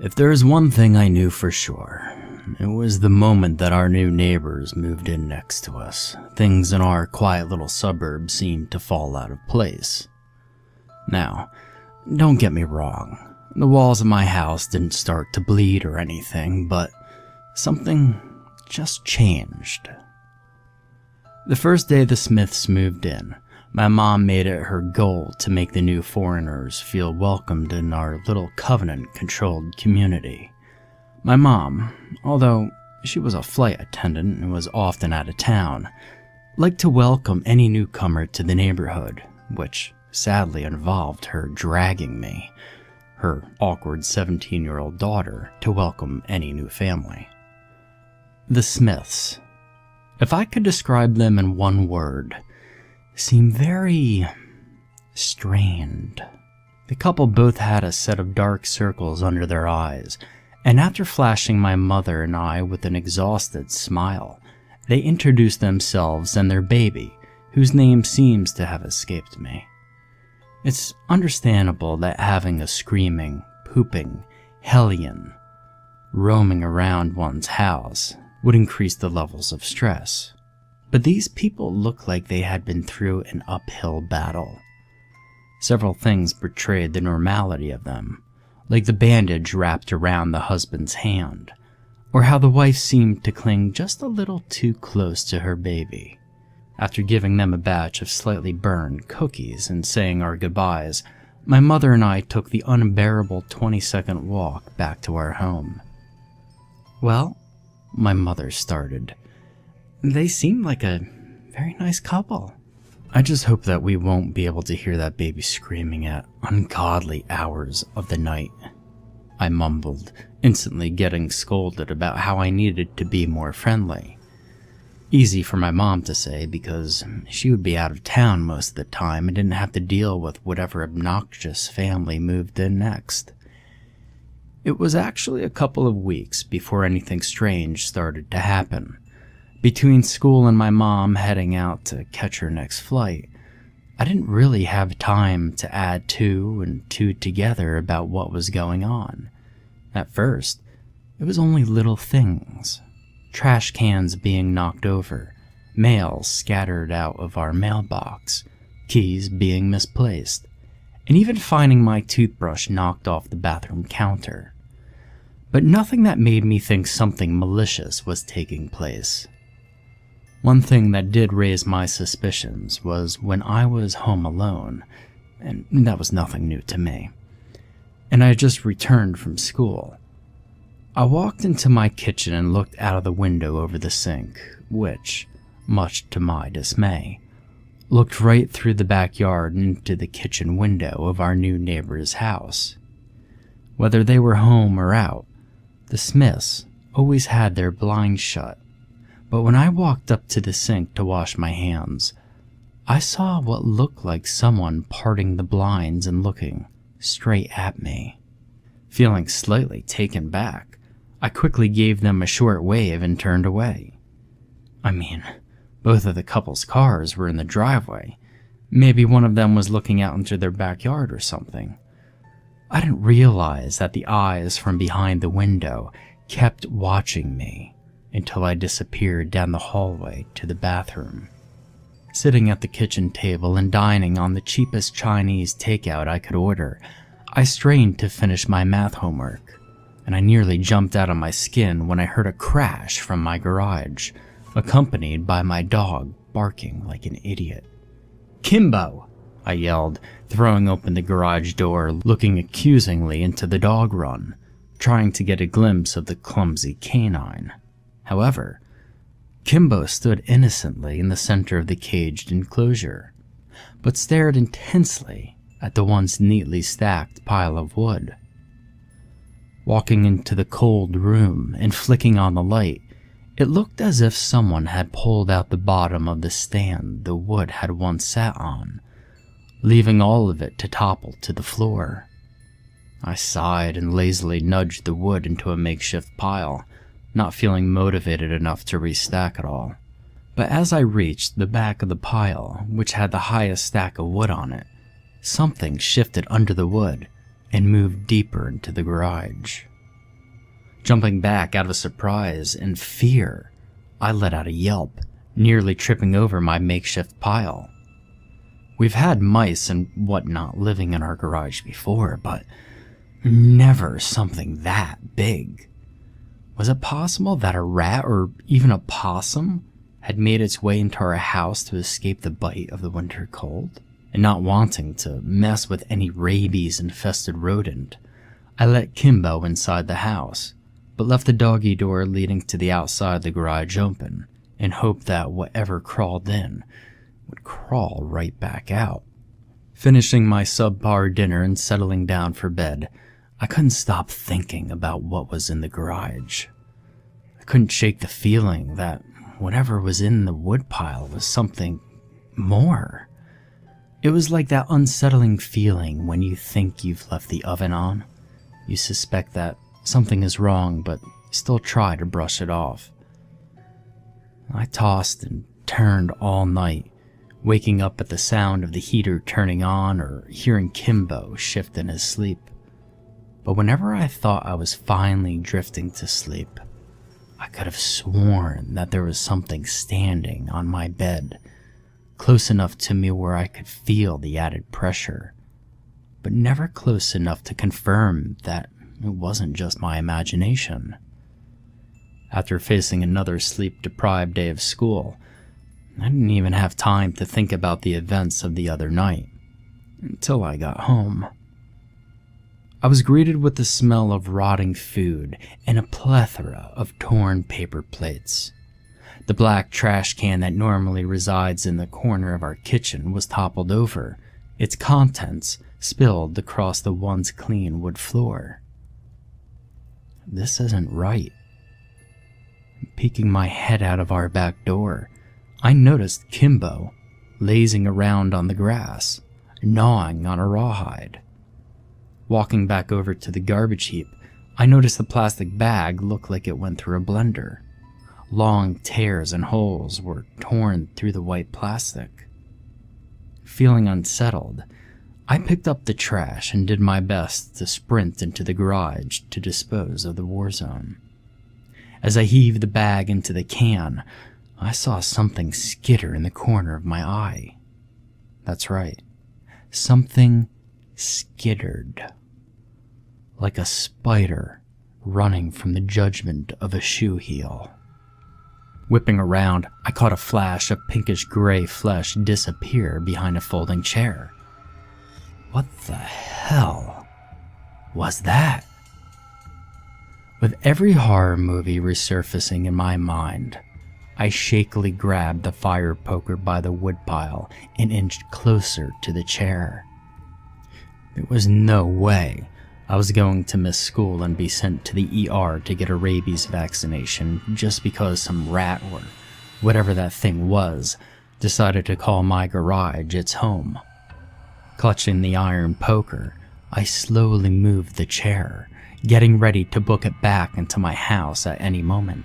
If there's one thing I knew for sure, it was the moment that our new neighbors moved in next to us, things in our quiet little suburb seemed to fall out of place. Now, don't get me wrong, the walls of my house didn't start to bleed or anything, but something just changed. The first day the Smiths moved in, my mom made it her goal to make the new foreigners feel welcomed in our little covenant-controlled community. My mom, although she was a flight attendant and was often out of town, liked to welcome any newcomer to the neighborhood, which sadly involved her dragging me, her awkward 17-year-old daughter, to welcome any new family. The Smiths, if I could describe them in one word, seem very strained. The couple both had a set of dark circles under their eyes, and after flashing my mother and I with an exhausted smile, they introduced themselves and their baby, whose name seems to have escaped me. It's understandable that having a screaming, pooping hellion roaming around one's house would increase the levels of stress. But these people looked like they had been through an uphill battle. Several things betrayed the normality of them, like the bandage wrapped around the husband's hand, or how the wife seemed to cling just a little too close to her baby. After giving them a batch of slightly burned cookies and saying our goodbyes, my mother and I took the unbearable 20-second walk back to our home. "Well," my mother started, "they seem like a very nice couple." "I just hope that we won't be able to hear that baby screaming at ungodly hours of the night," I mumbled, instantly getting scolded about how I needed to be more friendly. Easy for my mom to say because she would be out of town most of the time and didn't have to deal with whatever obnoxious family moved in next. It was actually a couple of weeks before anything strange started to happen. Between school and my mom heading out to catch her next flight, I didn't really have time to add two and two together about what was going on. At first, it was only little things. Trash cans being knocked over, mail scattered out of our mailbox, keys being misplaced, and even finding my toothbrush knocked off the bathroom counter. But nothing that made me think something malicious was taking place. One thing that did raise my suspicions was when I was home alone, and that was nothing new to me, and I had just returned from school. I walked into my kitchen and looked out of the window over the sink, which, much to my dismay, looked right through the backyard and into the kitchen window of our new neighbor's house. Whether they were home or out, the Smiths always had their blinds shut, but when I walked up to the sink to wash my hands, I saw what looked like someone parting the blinds and looking straight at me. Feeling slightly taken back, I quickly gave them a short wave and turned away. I mean, both of the couple's cars were in the driveway. Maybe one of them was looking out into their backyard or something. I didn't realize that the eyes from behind the window kept watching me until I disappeared down the hallway to the bathroom. Sitting at the kitchen table and dining on the cheapest Chinese takeout I could order, I strained to finish my math homework, and I nearly jumped out of my skin when I heard a crash from my garage, accompanied by my dog barking like an idiot. "Kimbo!" I yelled, throwing open the garage door, looking accusingly into the dog run, trying to get a glimpse of the clumsy canine. However, Kimbo stood innocently in the center of the caged enclosure, but stared intensely at the once neatly stacked pile of wood. Walking into the cold room and flicking on the light, it looked as if someone had pulled out the bottom of the stand the wood had once sat on, leaving all of it to topple to the floor. I sighed and lazily nudged the wood into a makeshift pile, not feeling motivated enough to restack it all. But as I reached the back of the pile, which had the highest stack of wood on it, something shifted under the wood and moved deeper into the garage. Jumping back out of surprise and fear, I let out a yelp, nearly tripping over my makeshift pile. We've had mice and whatnot living in our garage before, but never something that big. Was it possible that a rat or even a possum had made its way into our house to escape the bite of the winter cold? And not wanting to mess with any rabies-infested rodent, I let Kimbo inside the house, but left the doggy door leading to the outside of the garage open, in hope that whatever crawled in would crawl right back out. Finishing my subpar dinner and settling down for bed, I couldn't stop thinking about what was in the garage. I couldn't shake the feeling that whatever was in the woodpile was something more. It was like that unsettling feeling when you think you've left the oven on. You suspect that something is wrong, but still try to brush it off. I tossed and turned all night, waking up at the sound of the heater turning on or hearing Kimbo shift in his sleep. But whenever I thought I was finally drifting to sleep, I could have sworn that there was something standing on my bed, close enough to me where I could feel the added pressure, but never close enough to confirm that it wasn't just my imagination. After facing another sleep-deprived day of school, I didn't even have time to think about the events of the other night, until I got home. I was greeted with the smell of rotting food and a plethora of torn paper plates. The black trash can that normally resides in the corner of our kitchen was toppled over, its contents spilled across the once clean wood floor. This isn't right. Peeking my head out of our back door, I noticed Kimbo lazing around on the grass, gnawing on a rawhide. Walking back over to the garbage heap, I noticed the plastic bag looked like it went through a blender. Long tears and holes were torn through the white plastic. Feeling unsettled, I picked up the trash and did my best to sprint into the garage to dispose of the war zone. As I heaved the bag into the can, I saw something skitter in the corner of my eye. That's right, something skittered. Like a spider running from the judgment of a shoe heel. Whipping around, I caught a flash of pinkish-gray flesh disappear behind a folding chair. What the hell was that? With every horror movie resurfacing in my mind, I shakily grabbed the fire poker by the woodpile and inched closer to the chair. There was no way I was going to miss school and be sent to the ER to get a rabies vaccination just because some rat or whatever that thing was decided to call my garage its home. Clutching the iron poker, I slowly moved the chair, getting ready to book it back into my house at any moment.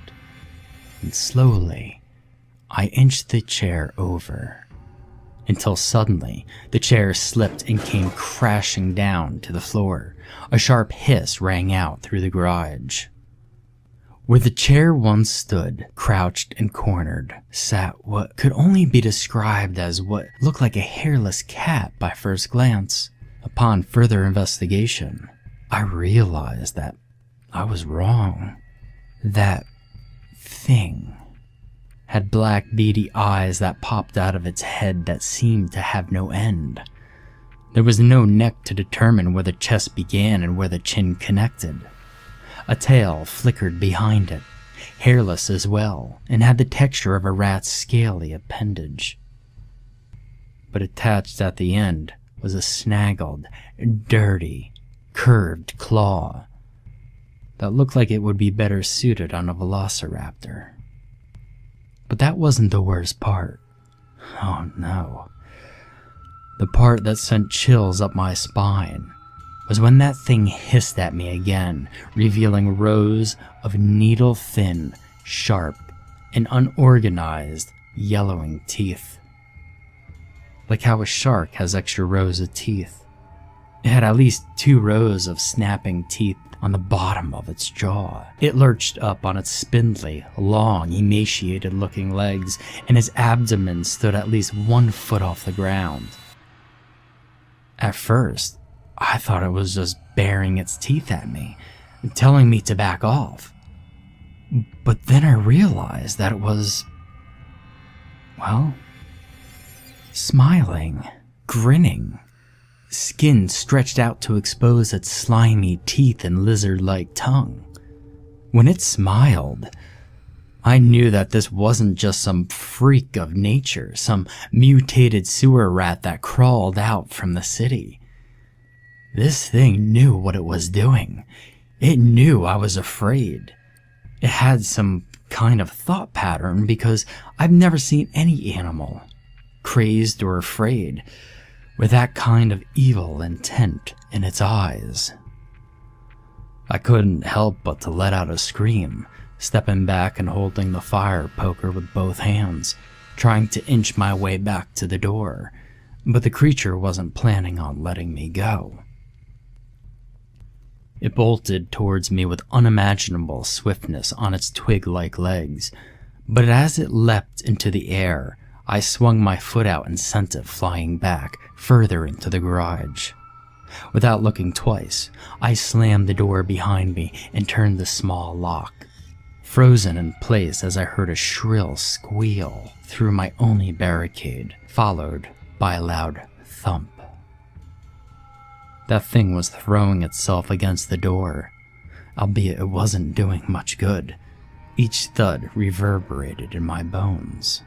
And slowly, I inched the chair over, until suddenly the chair slipped and came crashing down to the floor. A sharp hiss rang out through the garage. Where the chair once stood, crouched and cornered, sat what could only be described as what looked like a hairless cat by first glance. Upon further investigation, I realized that I was wrong. That thing had black beady eyes that popped out of its head that seemed to have no end. There was no neck to determine where the chest began and where the chin connected. A tail flickered behind it, hairless as well, and had the texture of a rat's scaly appendage. But attached at the end was a snaggled, dirty, curved claw that looked like it would be better suited on a velociraptor. But that wasn't the worst part. Oh no. The part that sent chills up my spine was when that thing hissed at me again, revealing rows of needle-thin, sharp, and unorganized, yellowing teeth. Like how a shark has extra rows of teeth. It had at least 2 rows of snapping teeth on the bottom of its jaw. It lurched up on its spindly, long, emaciated-looking legs, and his abdomen stood at least 1 foot off the ground. At first, I thought it was just baring its teeth at me, telling me to back off. But then I realized that it was, well, smiling, grinning. Skin stretched out to expose its slimy teeth and lizard-like tongue. When it smiled, I knew that this wasn't just some freak of nature, some mutated sewer rat that crawled out from the city. This thing knew what it was doing. It knew I was afraid. It had some kind of thought pattern because I've never seen any animal, crazed or afraid, with that kind of evil intent in its eyes. I couldn't help but to let out a scream, stepping back and holding the fire poker with both hands, trying to inch my way back to the door, but the creature wasn't planning on letting me go. It bolted towards me with unimaginable swiftness on its twig-like legs, but as it leapt into the air, I swung my foot out and sent it flying back, further into the garage. Without looking twice, I slammed the door behind me and turned the small lock, frozen in place as I heard a shrill squeal through my only barricade, followed by a loud thump. That thing was throwing itself against the door, albeit it wasn't doing much good. Each thud reverberated in my bones.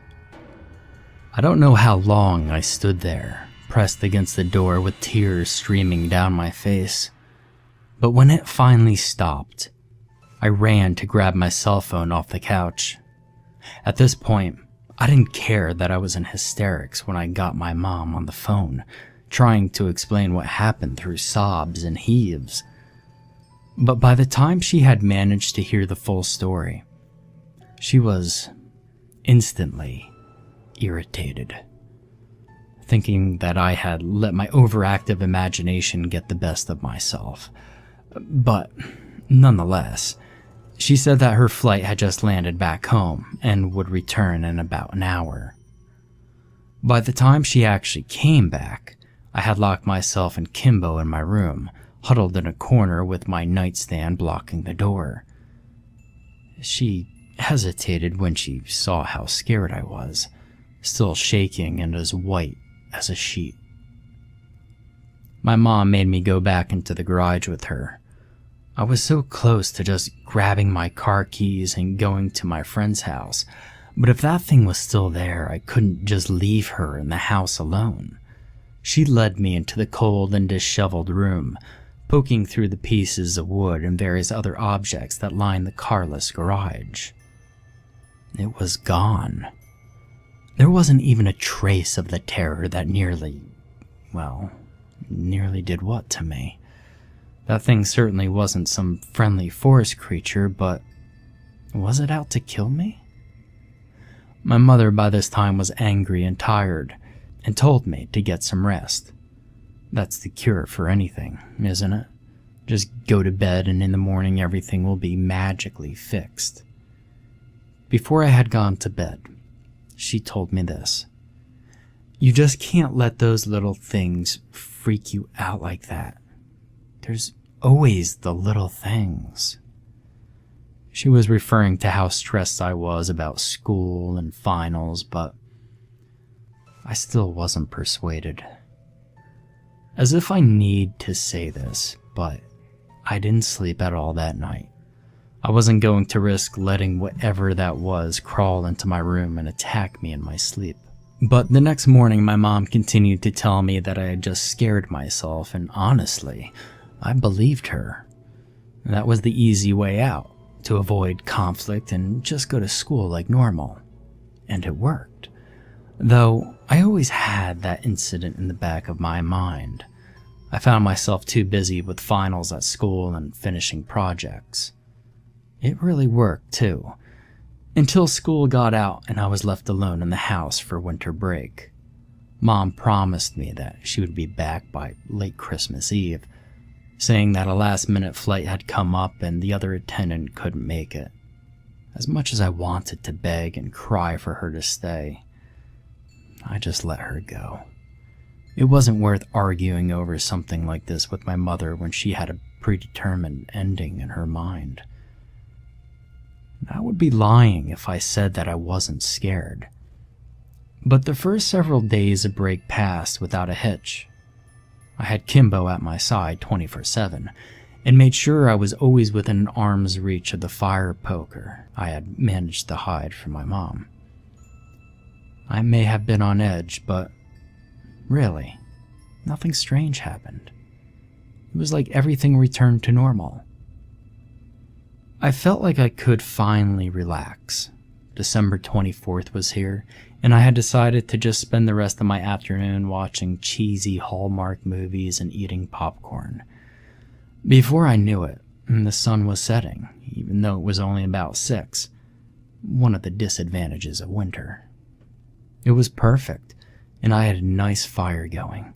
I don't know how long I stood there, pressed against the door with tears streaming down my face, but when it finally stopped, I ran to grab my cell phone off the couch. At this point, I didn't care that I was in hysterics when I got my mom on the phone, trying to explain what happened through sobs and heaves. But by the time she had managed to hear the full story, she was instantly irritated, thinking that I had let my overactive imagination get the best of myself. But nonetheless, she said that her flight had just landed back home and would return in about an hour. By the time she actually came back, I had locked myself and Kimbo in my room, huddled in a corner with my nightstand blocking the door. She hesitated when she saw how scared I was, still shaking and as white as a sheet. My mom made me go back into the garage with her. I was so close to just grabbing my car keys and going to my friend's house, but if that thing was still there, I couldn't just leave her in the house alone. She led me into the cold and disheveled room, poking through the pieces of wood and various other objects that lined the carless garage. It was gone. There wasn't even a trace of the terror that nearly did what to me? That thing certainly wasn't some friendly forest creature, but was it out to kill me? My mother by this time was angry and tired, and told me to get some rest. That's the cure for anything, isn't it? Just go to bed and in the morning everything will be magically fixed. Before I had gone to bed, she told me this: "You just can't let those little things freak you out like that. There's always the little things." She was referring to how stressed I was about school and finals, but I still wasn't persuaded. As if I need to say this, but I didn't sleep at all that night. I wasn't going to risk letting whatever that was crawl into my room and attack me in my sleep. But the next morning, my mom continued to tell me that I had just scared myself, and honestly, I believed her. That was the easy way out, to avoid conflict and just go to school like normal. And it worked. Though I always had that incident in the back of my mind. I found myself too busy with finals at school and finishing projects. It really worked too, until school got out and I was left alone in the house for winter break. Mom promised me that she would be back by late Christmas Eve, saying that a last-minute flight had come up and the other attendant couldn't make it. As much as I wanted to beg and cry for her to stay, I just let her go. It wasn't worth arguing over something like this with my mother when she had a predetermined ending in her mind. I would be lying if I said that I wasn't scared. But the first several days of break passed without a hitch. I had Kimbo at my side 24/7, and made sure I was always within arm's reach of the fire poker I had managed to hide from my mom. I may have been on edge, but really, nothing strange happened. It was like everything returned to normal. I felt like I could finally relax. December 24th was here, and I had decided to just spend the rest of my afternoon watching cheesy Hallmark movies and eating popcorn. Before I knew it, the sun was setting, even though it was only about 6, one of the disadvantages of winter. It was perfect, and I had a nice fire going.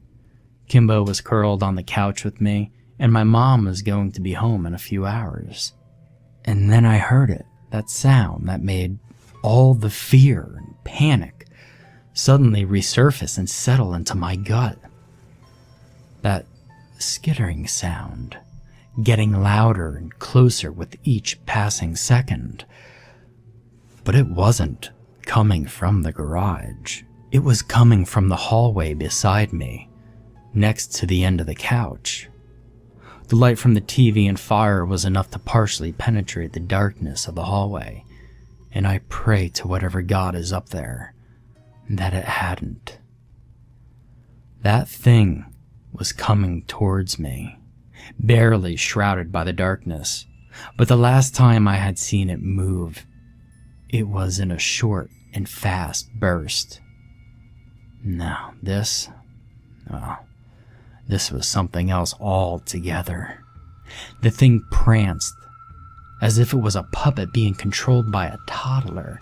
Kimbo was curled on the couch with me, and my mom was going to be home in a few hours. And then I heard it, that sound that made all the fear and panic suddenly resurface and settle into my gut. That skittering sound, getting louder and closer with each passing second. But it wasn't coming from the garage. It was coming from the hallway beside me, next to the end of the couch. The light from the TV and fire was enough to partially penetrate the darkness of the hallway, and I pray to whatever God is up there that it hadn't. That thing was coming towards me, barely shrouded by the darkness, but the last time I had seen it move, it was in a short and fast burst. No, this was something else altogether. The thing pranced, as if it was a puppet being controlled by a toddler,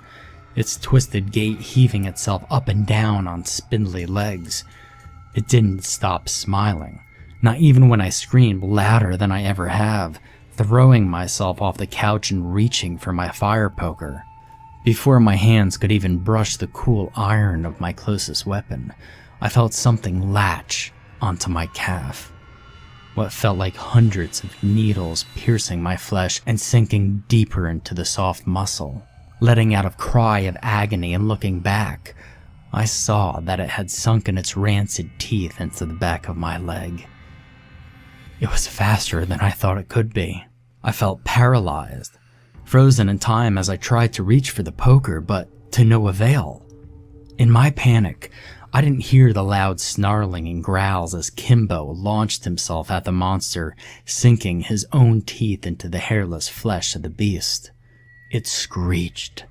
its twisted gait heaving itself up and down on spindly legs. It didn't stop smiling, not even when I screamed louder than I ever have, throwing myself off the couch and reaching for my fire poker. Before my hands could even brush the cool iron of my closest weapon, I felt something latch onto my calf. What felt like hundreds of needles piercing my flesh and sinking deeper into the soft muscle. Letting out a cry of agony and looking back, I saw that it had sunken its rancid teeth into the back of my leg. It was faster than I thought it could be. I felt paralyzed, frozen in time as I tried to reach for the poker, but to no avail. In my panic, I didn't hear the loud snarling and growls as Kimbo launched himself at the monster, sinking his own teeth into the hairless flesh of the beast. It screeched,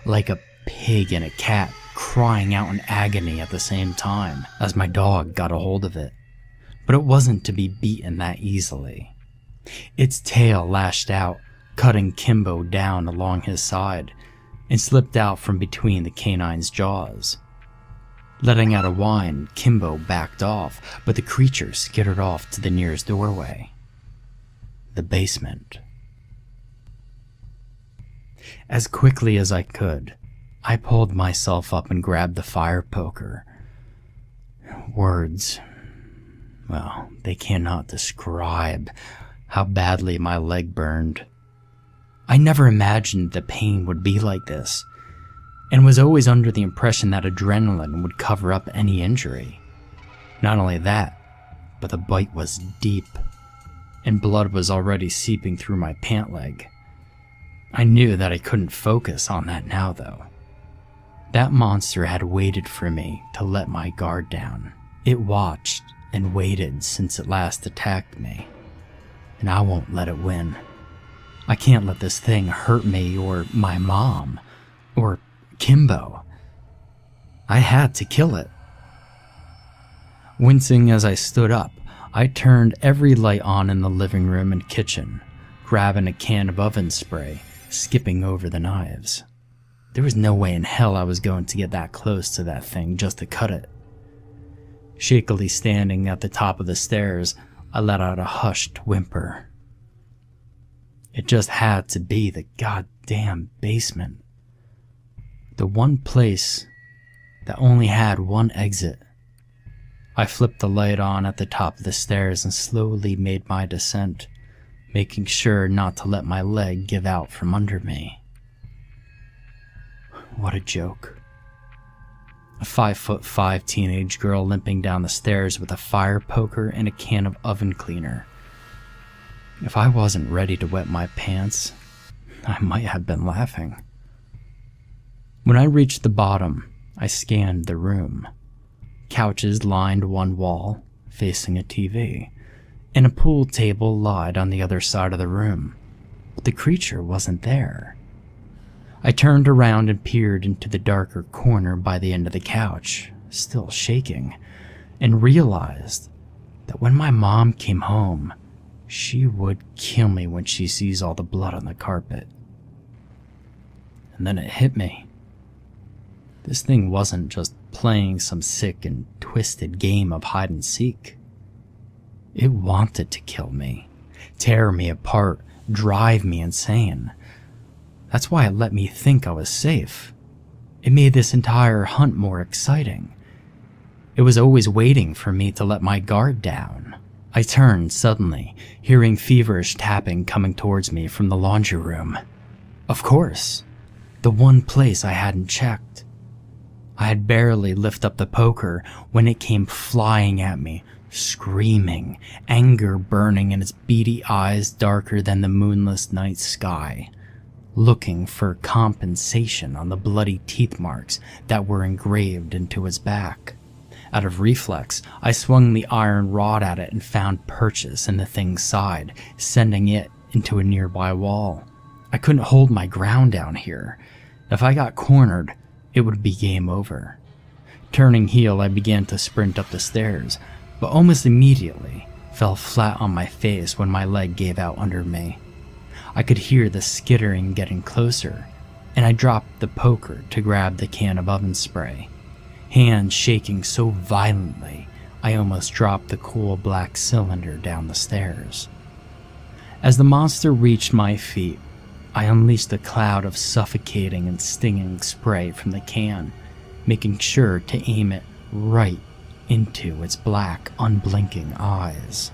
like a pig and a cat crying out in agony at the same time, as my dog got a hold of it. But it wasn't to be beaten that easily. Its tail lashed out, cutting Kimbo down along his side, and slipped out from between the canine's jaws. Letting out a whine, Kimbo backed off, but the creature skittered off to the nearest doorway. The basement. As quickly as I could, I pulled myself up and grabbed the fire poker. Words, well, they cannot describe how badly my leg burned. I never imagined the pain would be like this, and was always under the impression that adrenaline would cover up any injury. Not only that, but the bite was deep, and blood was already seeping through my pant leg. I knew that I couldn't focus on that now, though. That monster had waited for me to let my guard down. It watched and waited since it last attacked me, and I won't let it win. I can't let this thing hurt me or my mom, or Kimbo. I had to kill it. Wincing as I stood up, I turned every light on in the living room and kitchen, grabbing a can of oven spray, skipping over the knives. There was no way in hell I was going to get that close to that thing just to cut it. Shakily standing at the top of the stairs, I let out a hushed whimper. It just had to be the goddamn basement. The one place that only had one exit. I flipped the light on at the top of the stairs and slowly made my descent, making sure not to let my leg give out from under me. What a joke. A 5'5" teenage girl limping down the stairs with a fire poker and a can of oven cleaner. If I wasn't ready to wet my pants, I might have been laughing. When I reached the bottom, I scanned the room. Couches lined one wall, facing a TV, and a pool table lied on the other side of the room. But the creature wasn't there. I turned around and peered into the darker corner by the end of the couch, still shaking, and realized that when my mom came home, she would kill me when she sees all the blood on the carpet. And then it hit me. This thing wasn't just playing some sick and twisted game of hide and seek. It wanted to kill me, tear me apart, drive me insane. That's why it let me think I was safe. It made this entire hunt more exciting. It was always waiting for me to let my guard down. I turned suddenly, hearing feverish tapping coming towards me from the laundry room. Of course, the one place I hadn't checked. I had barely lifted up the poker when it came flying at me, screaming, anger burning in its beady eyes darker than the moonless night sky, looking for compensation on the bloody teeth marks that were engraved into its back. Out of reflex, I swung the iron rod at it and found purchase in the thing's side, sending it into a nearby wall. I couldn't hold my ground down here. If I got cornered, it would be game over. Turning heel, I began to sprint up the stairs, but almost immediately fell flat on my face when my leg gave out under me. I could hear the skittering getting closer, and I dropped the poker to grab the can of oven spray. Hands shaking so violently, I almost dropped the cool black cylinder down the stairs. As the monster reached my feet, I unleashed a cloud of suffocating and stinging spray from the can, making sure to aim it right into its black, unblinking eyes.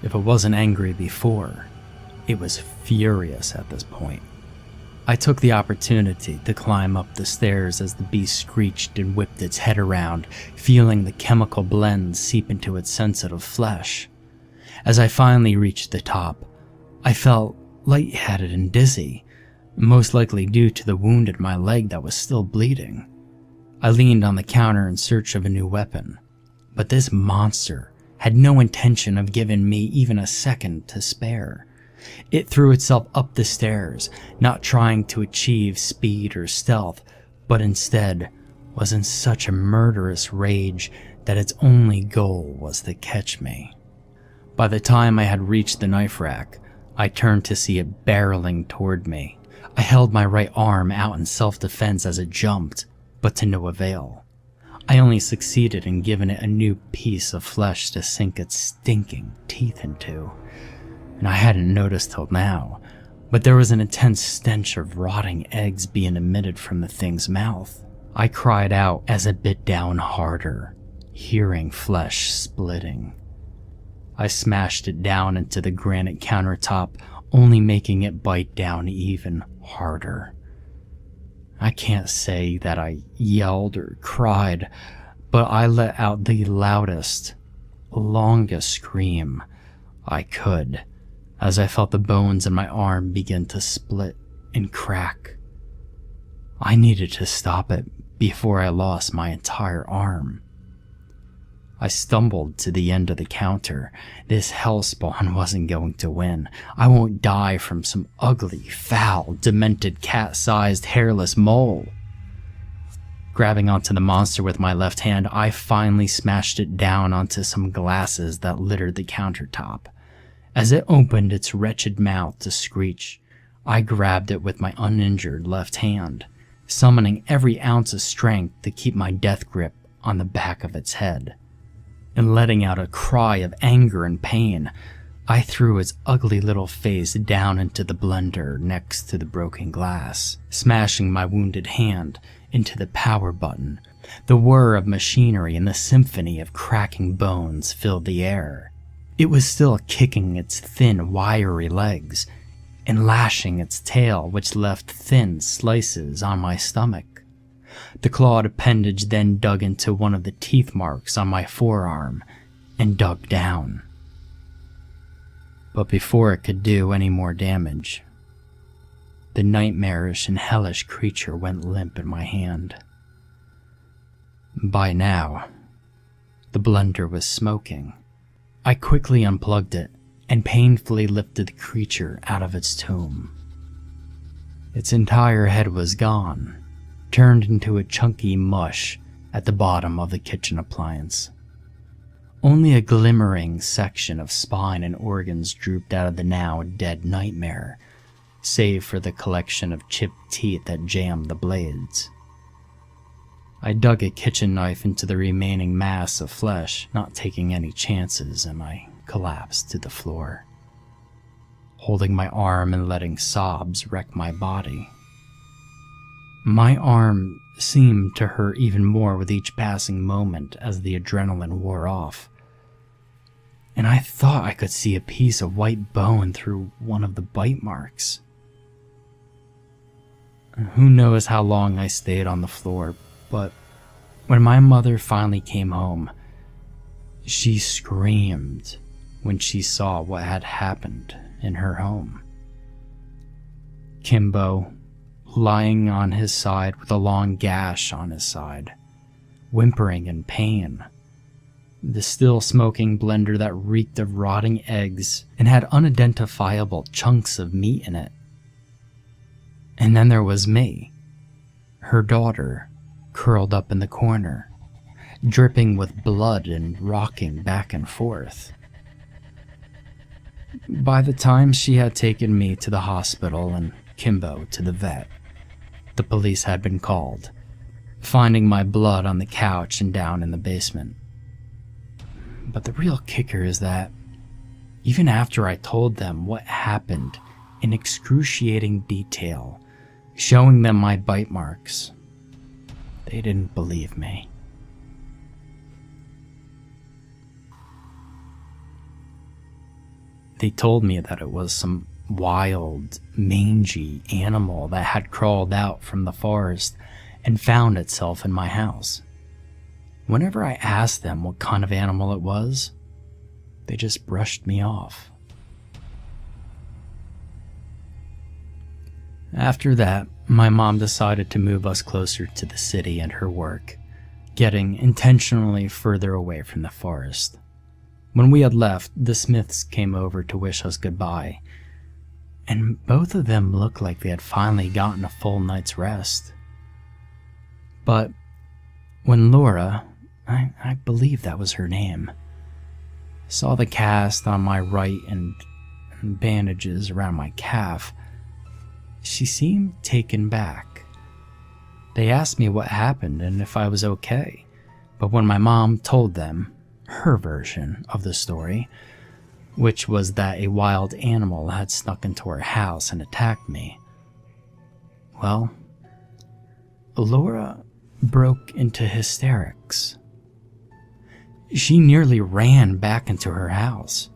If it wasn't angry before, it was furious at this point. I took the opportunity to climb up the stairs as the beast screeched and whipped its head around, feeling the chemical blend seep into its sensitive flesh. As I finally reached the top, I felt lightheaded and dizzy, most likely due to the wound in my leg that was still bleeding. I leaned on the counter in search of a new weapon, but this monster had no intention of giving me even a second to spare. It threw itself up the stairs, not trying to achieve speed or stealth, but instead was in such a murderous rage that its only goal was to catch me. By the time I had reached the knife rack, I turned to see it barreling toward me. I held my right arm out in self-defense as it jumped, but to no avail. I only succeeded in giving it a new piece of flesh to sink its stinking teeth into. And I hadn't noticed till now, but there was an intense stench of rotting eggs being emitted from the thing's mouth. I cried out as it bit down harder, hearing flesh splitting. I smashed it down into the granite countertop, only making it bite down even harder. I can't say that I yelled or cried, but I let out the loudest, longest scream I could as I felt the bones in my arm begin to split and crack. I needed to stop it before I lost my entire arm. I stumbled to the end of the counter. This hellspawn wasn't going to win. I won't die from some ugly, foul, demented, cat-sized, hairless mole. Grabbing onto the monster with my left hand, I finally smashed it down onto some glasses that littered the countertop. As it opened its wretched mouth to screech, I grabbed it with my uninjured left hand, summoning every ounce of strength to keep my death grip on the back of its head. and letting out a cry of anger and pain, I threw its ugly little face down into the blender next to the broken glass, smashing my wounded hand into the power button. The whir of machinery and the symphony of cracking bones filled the air. It was still kicking its thin, wiry legs and lashing its tail, which left thin slices on my stomach. The clawed appendage then dug into one of the teeth marks on my forearm and dug down. But before it could do any more damage, the nightmarish and hellish creature went limp in my hand. By now, the blender was smoking. I quickly unplugged it and painfully lifted the creature out of its tomb. Its entire head was gone, turned into a chunky mush at the bottom of the kitchen appliance. Only a glimmering section of spine and organs drooped out of the now dead nightmare, save for the collection of chipped teeth that jammed the blades. I dug a kitchen knife into the remaining mass of flesh, not taking any chances, and I collapsed to the floor, holding my arm and letting sobs wreck my body. My arm seemed to hurt even more with each passing moment as the adrenaline wore off, and I thought I could see a piece of white bone through one of the bite marks. Who knows how long I stayed on the floor, but when my mother finally came home, she screamed when she saw what had happened in her home. Kimbo, lying on his side with a long gash on his side, whimpering in pain. The still smoking blender that reeked of rotting eggs and had unidentifiable chunks of meat in it. And then there was me, her daughter, curled up in the corner, dripping with blood and rocking back and forth. By the time she had taken me to the hospital and Kimbo to the vet, the police had been called, finding my blood on the couch and down in the basement. But the real kicker is that, even after I told them what happened in excruciating detail, showing them my bite marks, they didn't believe me. They told me that it was some wild, mangy animal that had crawled out from the forest and found itself in my house. Whenever I asked them what kind of animal it was, they just brushed me off. After that, my mom decided to move us closer to the city and her work, getting intentionally further away from the forest. When we had left, the Smiths came over to wish us goodbye, and both of them looked like they had finally gotten a full night's rest. But when Laura, I believe that was her name, saw the cast on my right and bandages around my calf, she seemed taken back. They asked me what happened and if I was okay, but when my mom told them her version of the story, which was that a wild animal had snuck into her house and attacked me, well, Laura broke into hysterics. She nearly ran back into her house,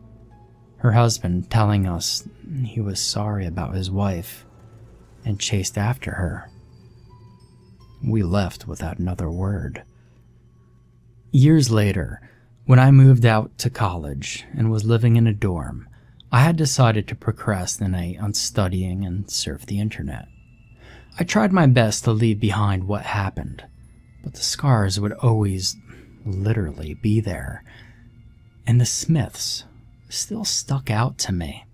her husband telling us he was sorry about his wife and chased after her. We left without another word. Years later, when I moved out to college and was living in a dorm, I had decided to procrastinate on studying and surf the internet. I tried my best to leave behind what happened, but the scars would always literally be there, and the Smiths still stuck out to me.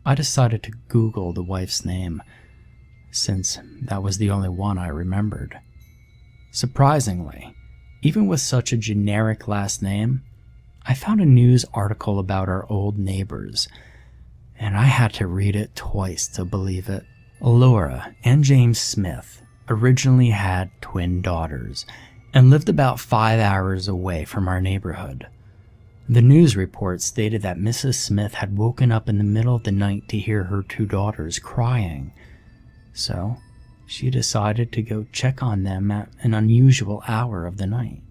I decided to Google the wife's name, since that was the only one I remembered. Surprisingly, even with such a generic last name, I found a news article about our old neighbors, and I had to read it twice to believe it. Laura and James Smith originally had twin daughters, and lived about 5 hours away from our neighborhood. The news report stated that Mrs. Smith had woken up in the middle of the night to hear her 2 daughters crying, so she decided to go check on them at an unusual hour of the night.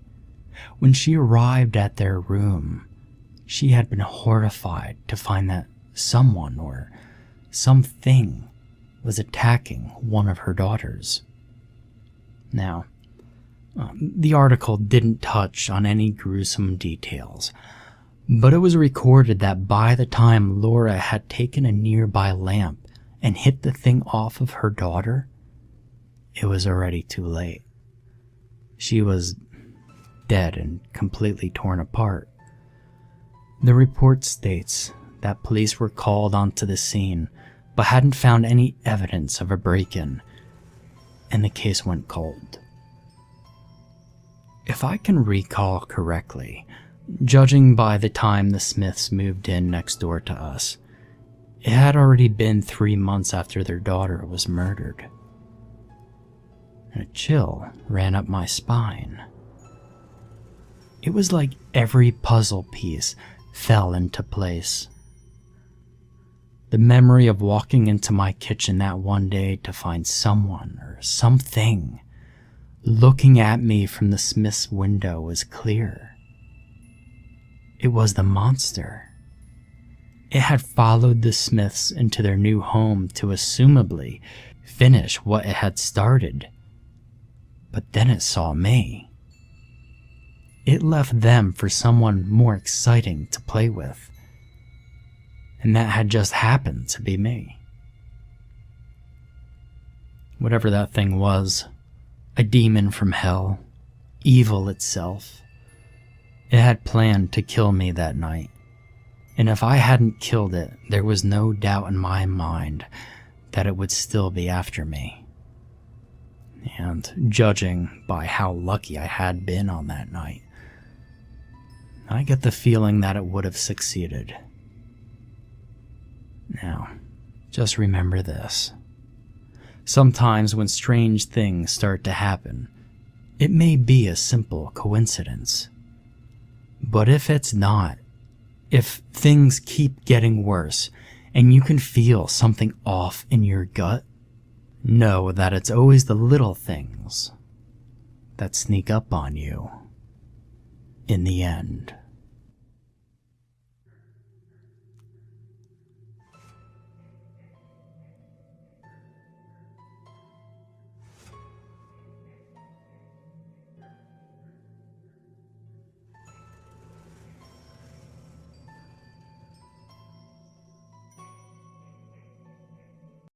When she arrived at their room, she had been horrified to find that someone or something was attacking one of her daughters. Now, the article didn't touch on any gruesome details, but it was recorded that by the time Laura had taken a nearby lamp and hit the thing off of her daughter, it was already too late. She was dead and completely torn apart. The report states that police were called onto the scene but hadn't found any evidence of a break-in, and the case went cold. If I can recall correctly, judging by the time the Smiths moved in next door to us, it had already been 3 months after their daughter was murdered. And a chill ran up my spine. It was like every puzzle piece fell into place. The memory of walking into my kitchen that one day to find someone or something looking at me from the Smith's window was clear. It was the monster. It had followed the Smiths into their new home to assumably finish what it had started. But then it saw me. It left them for someone more exciting to play with. And that had just happened to be me. Whatever that thing was, a demon from hell, evil itself, it had planned to kill me that night. And if I hadn't killed it, there was no doubt in my mind that it would still be after me. And judging by how lucky I had been on that night, I get the feeling that it would have succeeded. Now, just remember this. Sometimes when strange things start to happen, it may be a simple coincidence. But if it's not, if things keep getting worse and you can feel something off in your gut, know that it's always the little things that sneak up on you in the end.